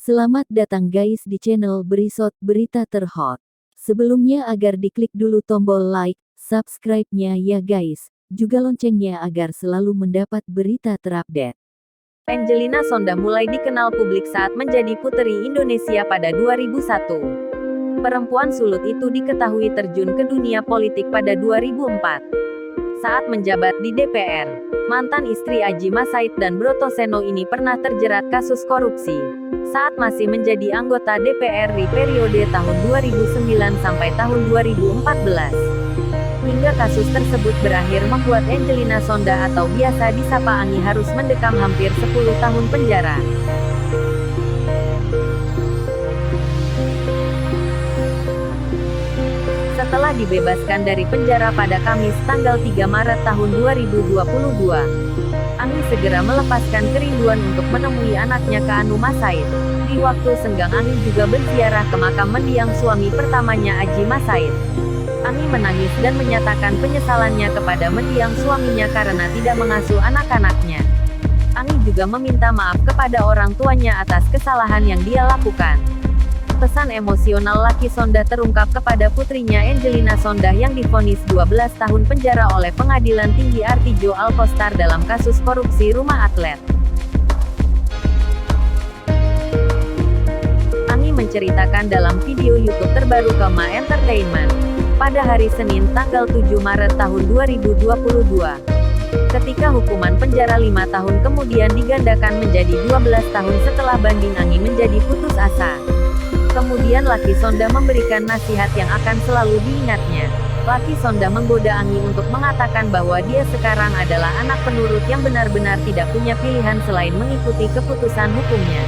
Selamat datang guys di channel Berisot Berita Terhot. Sebelumnya agar diklik dulu tombol like, subscribe-nya ya guys, juga loncengnya agar selalu mendapat berita terupdate. Angelina Sondah mulai dikenal publik saat menjadi Puteri Indonesia pada 2001. Perempuan sulut itu diketahui terjun ke dunia politik pada 2004. Saat menjabat di DPR, mantan istri Adjie Massaid dan Broto Seno ini pernah terjerat kasus korupsi saat masih menjadi anggota DPR di periode tahun 2009 sampai tahun 2014. Hingga kasus tersebut berakhir membuat Angelina Sondah atau biasa disapa Angi harus mendekam hampir 10 tahun penjara. Setelah dibebaskan dari penjara pada Kamis tanggal 3 Maret tahun 2022, Angi segera melepaskan kerinduan untuk menemui anaknya Kaanu Massaid. Di waktu senggang Angi juga berziarah ke makam mendiang suami pertamanya Adjie Massaid. Angi menangis dan menyatakan penyesalannya kepada mendiang suaminya karena tidak mengasuh anak-anaknya. Angi juga meminta maaf kepada orang tuanya atas kesalahan yang dia lakukan. Pesan emosional laki Sondah terungkap kepada putrinya Angelina Sondah yang divonis 12 tahun penjara oleh Pengadilan Tinggi Artijo Alkostar dalam kasus korupsi rumah atlet. Angi menceritakan dalam video YouTube terbaru Kema Entertainment, pada hari Senin tanggal 7 Maret tahun 2022. Ketika hukuman penjara 5 tahun kemudian digandakan menjadi 12 tahun setelah banding Angi menjadi putus asa. Kemudian laki Sondah memberikan nasihat yang akan selalu diingatnya. Laki Sondah menggoda Angi untuk mengatakan bahwa dia sekarang adalah anak penurut yang benar-benar tidak punya pilihan selain mengikuti keputusan hukumnya.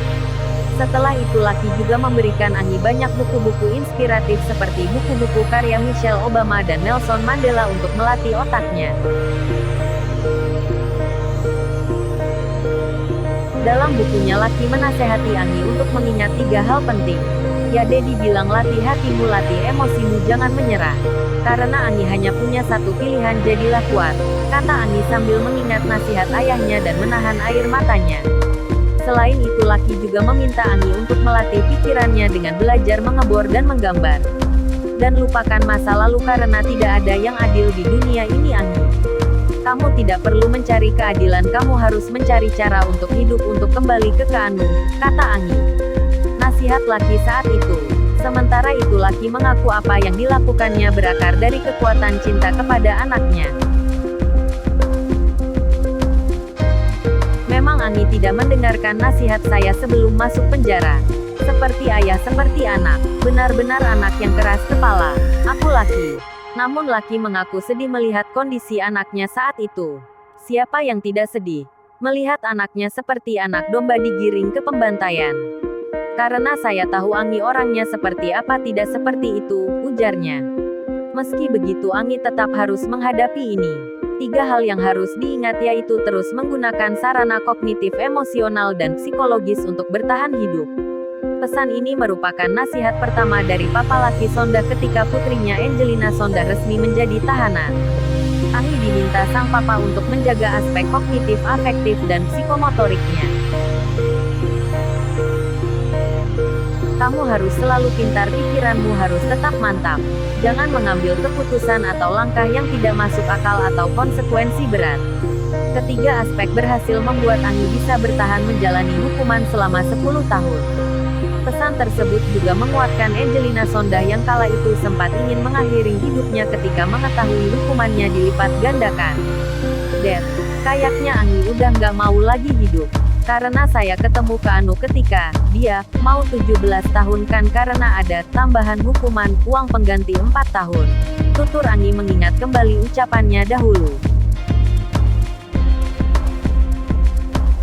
Setelah itu laki juga memberikan Angi banyak buku-buku inspiratif seperti buku-buku karya Michelle Obama dan Nelson Mandela untuk melatih otaknya. Dalam bukunya laki menasehati Angi untuk mengingat 3 hal penting. Ya Dedi bilang latih hatimu, latih emosimu, jangan menyerah. Karena Angi hanya punya satu pilihan, jadilah kuat, kata Angi sambil mengingat nasihat ayahnya dan menahan air matanya. Selain itu laki juga meminta Angi untuk melatih pikirannya dengan belajar mengebor dan menggambar. Dan lupakan masa lalu karena tidak ada yang adil di dunia ini Angi. Kamu tidak perlu mencari keadilan, kamu harus mencari cara untuk hidup untuk kembali ke Kaanu, kata Angi. Nasihat laki saat itu. Sementara itu laki mengaku apa yang dilakukannya berakar dari kekuatan cinta kepada anaknya. Memang Angi tidak mendengarkan nasihat saya sebelum masuk penjara. Seperti ayah seperti anak, benar-benar anak yang keras kepala. Aku laki. Namun laki mengaku sedih melihat kondisi anaknya saat itu. Siapa yang tidak sedih melihat anaknya seperti anak domba digiring ke pembantaian? Karena saya tahu Angi orangnya seperti apa, tidak seperti itu, ujarnya. Meski begitu Angi tetap harus menghadapi ini. 3 hal yang harus diingat yaitu terus menggunakan sarana kognitif, emosional dan psikologis untuk bertahan hidup. Pesan ini merupakan nasihat pertama dari papa laki Sondah ketika putrinya Angelina Sondah resmi menjadi tahanan. Angi diminta sang papa untuk menjaga aspek kognitif, afektif dan psikomotoriknya. Kamu harus selalu pintar, pikiranmu harus tetap mantap. Jangan mengambil keputusan atau langkah yang tidak masuk akal atau konsekuensi berat. Ketiga aspek berhasil membuat Angi bisa bertahan menjalani hukuman selama 10 tahun. Pesan tersebut juga menguatkan Angelina Sondah yang kala itu sempat ingin mengakhiri hidupnya ketika mengetahui hukumannya dilipat gandakan. Dad, kayaknya Angi udah nggak mau lagi hidup. Karena saya ketemu Kaanu ketika dia mau 17 tahun kan karena ada tambahan hukuman, uang pengganti 4 tahun. Tutur Angi mengingat kembali ucapannya dahulu.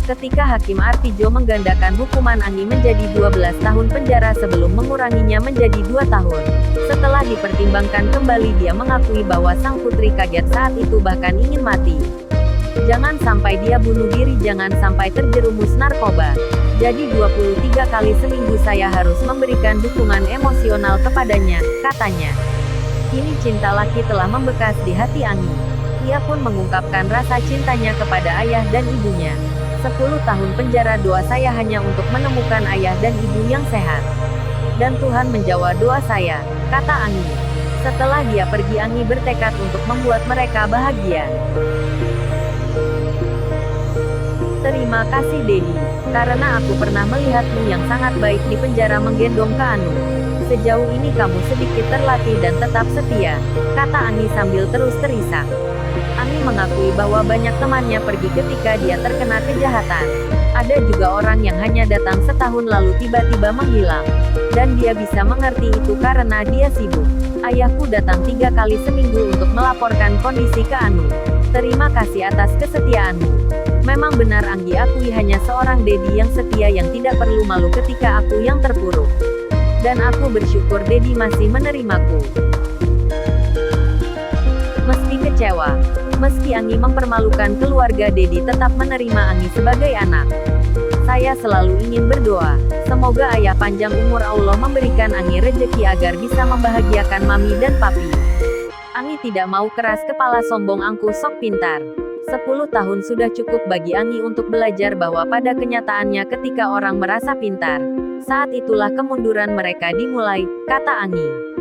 Ketika Hakim Artijo menggandakan hukuman Angi menjadi 12 tahun penjara sebelum menguranginya menjadi 2 tahun. Setelah dipertimbangkan kembali dia mengakui bahwa sang putri kaget saat itu bahkan ingin mati. Jangan sampai dia bunuh diri, jangan sampai terjerumus narkoba. Jadi 23 kali seminggu saya harus memberikan dukungan emosional kepadanya, katanya. Kini cinta laki telah membekas di hati Angi. Ia pun mengungkapkan rasa cintanya kepada ayah dan ibunya. 10 tahun penjara doa saya hanya untuk menemukan ayah dan ibu yang sehat. Dan Tuhan menjawab doa saya, kata Anggi. Setelah dia pergi, Anggi bertekad untuk membuat mereka bahagia. Terima kasih Dedi, karena aku pernah melihatmu yang sangat baik di penjara menggendong ke Anu. Sejauh ini kamu sedikit terlatih dan tetap setia, kata Anggi sambil terus terisak. Anggi mengakui bahwa banyak temannya pergi ketika dia terkena kejahatan. Ada juga orang yang hanya datang setahun lalu tiba-tiba menghilang. Dan dia bisa mengerti itu karena dia sibuk. Ayahku datang 3 kali seminggu untuk melaporkan kondisi ke Anu. Terima kasih atas kesetiaanmu. Memang benar Anggi akui hanya seorang Dedi yang setia yang tidak perlu malu ketika aku yang terpuruk. Dan aku bersyukur Dedi masih menerimaku. Meski kecewa, meski Anggi mempermalukan keluarga, Dedi tetap menerima Anggi sebagai anak. Saya selalu ingin berdoa, semoga ayah panjang umur, Allah memberikan Anggi rezeki agar bisa membahagiakan mami dan papi. Anggi tidak mau keras kepala sombong, angku sok pintar. 10 tahun sudah cukup bagi Anggi untuk belajar bahwa pada kenyataannya ketika orang merasa pintar, saat itulah kemunduran mereka dimulai, kata Anggi.